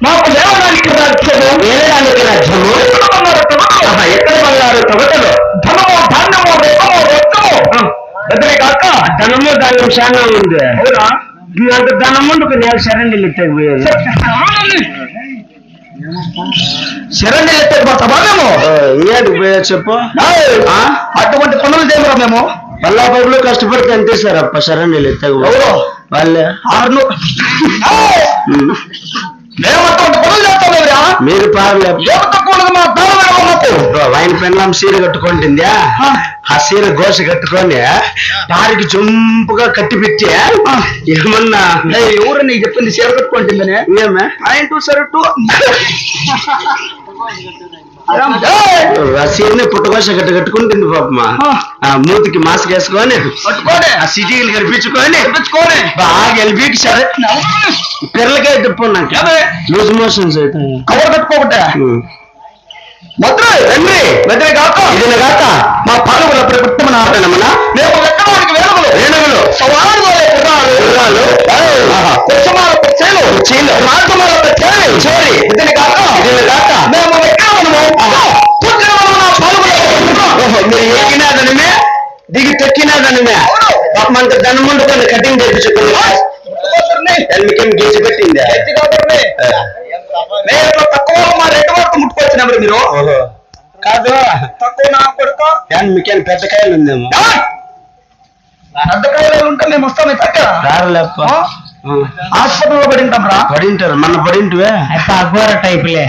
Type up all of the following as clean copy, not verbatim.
మాకు లేవడానికి రాజ్యము, వేలడానికి రాజ్యము, ఎక్కడ బంగారు తొగటలు, ధనము ధాన్యము రూపము రక్తము బదిలీ కాక ధనము ధాన్యం చాలా ఉంది. అవునా? అంత ధనముందుకు నేను శరణి తెగిపోయేది. శరణి ఎత్తకపోతామేమో ఏడు పోయా చెప్పు. అటువంటి పనులు చేయమరా మేము పల్లాపూర్లో కష్టపడితే అంతే సార్ అప్ప శరణి తెగ వాళ్ళే ఆరును మేము అటువంటి పనులు చేస్తామేరా. మీరు పారలేదు. ఏమతకూడదు మా మాకు ఆయన పెళ్ళం సీర కట్టుకుంటుందా, ఆ సీర గోస కట్టుకొని పారికి జంపుగా కట్టి పెట్టి ఏమన్నా ఎవరు నీకు చెప్పింది చీర కట్టుకుంటుందని? ఏమే పాయింట్ షర్టు ఆ సీరని పుట్టగోస కట్టుకుంటుంది పాపమా. ఆ మూతికి మాస్క్ వేసుకొని పట్టుకోనే ఆ సిటీలు కనిపించుకొని బాగా వెళ్ళిపీకి సరే పిల్లలకే తిప్పున్నాక లూజ్ మోషన్స్ అయితే కవర్ కట్టుకోబట్టే రండి వెదరే కాక ఇదిన కాక మా పాలకులు అప్పుడు పుట్టమని ఆటనమన్నా మేము వెక్కడానికి వేణుగులు సవాలు కుచ్చమాల చేలు మార్గమాల చేరి ఇదిన కాక మేము వెక్కమనము మీరు ఎక్కినాదనమే దిగి తొక్కినాదనమే పాపమంత ధనముండు కొన్ని కటింగ్ చేయించుకుని మీకేం గీచి పెట్టింది తక్కువ మా రెండు వరకు ముట్టుకొచ్చినారు మీరు కాదు తక్కువ నా కొడుకు మీకేం పెద్ద కాయలు ఉందేమో పెద్ద కాయలు ఉంటే మేము వస్తాం తగ్గ రారలేప్ప హాస్పిటల్లో పడింటాం రా. పడింటారు మన పడింటివే అఘోర టైపులే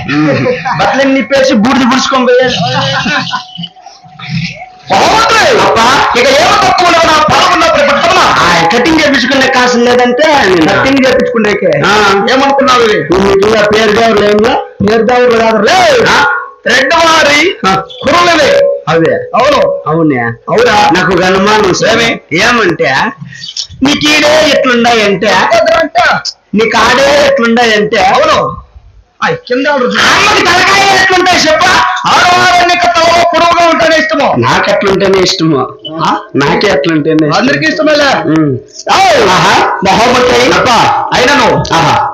బట్టలన్నీ నిప్పేసి బూడిది పుడుచుకొని పోయారు. అప్ప ఇక ఏమో తక్కువ నా పాల్గొన్నప్పుడు పుట్టమ్మా కటింగ్ చేయించుకునే కాసు లేదంటే కటింగ్ చేయించుకునే ఏమనుకున్నావు? పేరు దేవుడు ఏమో పేరు దేవుడు కాదు రెడ్ వారి కురులవే అదే అవును అవునే అవునా? నాకు గనుమానం సేమే ఏమంటే నీకు ఈడే ఎట్లుండాయంటే నీకు ఆడే ఎట్లుండాయంటే అవును కింద అమ్మకి తలకాయ ఎట్లుంటాయి చెప్ప ఆడవారిని పొడవుగా ఉంటేనే ఇష్టము. నాకెట్లుంటేనే ఇష్టము, నాకే ఎట్లుంటేనే అందరికి ఇష్టమేలే. మొహమ్మద్ అయినను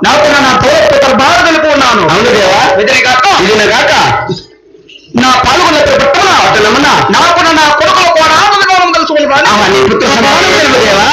నాకు నా తోట బాగా తెలుపు ఉన్నాను. అవును దేవా ఇదిన కాక నా పాల్గొన్న పట్టణ నాకు నా కొడుకులు కూడా తెలుసుకుని నీ పుత్ర సమానం తెలుపు దేవా.